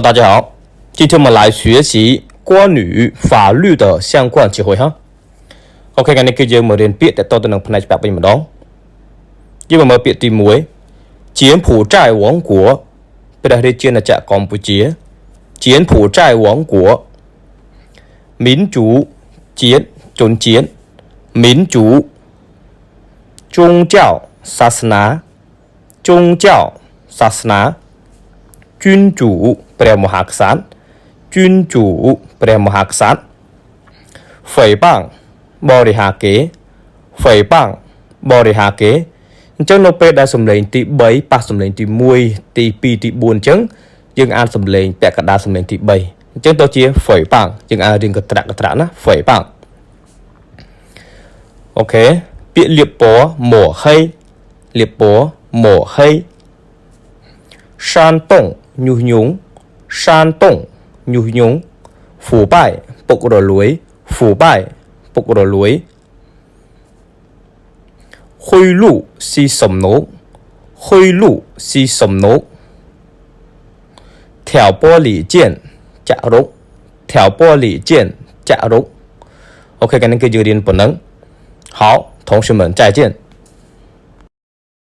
大家好，今天我们来学习关于法律的相关词汇哈。OK， ngày nay cứ giờ mở đến biết để tôi能 ផ្នែកច្បាប់វិញម្ដង យើងមកមើលពាក្យទី1 柬埔寨王国 ប្រទេសរាជាណាចក្រកម្ពុជា 柬埔寨王国 民主ជាតិជនជាតិ 民主 宗教សាសនា 宗教សាសនា 君主 ព្រះមហាក្សត្រ 君主 ព្រះមហាក្សត្រ 诽谤 បរិហាកេរ្តិ៍ 诽谤 បរិហាកេរ្តិ៍ អញ្ចឹងនៅពេលដែលសំឡេងទី3ប៉ះសំឡេងទី1ទី2ទី4អញ្ចឹងយើងអានសំឡេងពាក់កណ្ដាលសំឡេងទី3អញ្ចឹងទៅជា诽谤យើងអានរៀងកត្រាក់ណា诽谤អូខេពាក្យលៀបពណ៌抹黑លៀបពណ៌抹黑山洞ញុះញង់山洞ញុះញង់腐败ពុករលួយ腐败ពុករលួយ贿赂ស៊ីសំណូក贿赂ស៊ីសំណូក挑拨离间ចាក់រុក挑拨离间ចាក់រុកអូខេកាលនេះគឺយើងរៀនប៉ុណ្ណឹង好同学们再见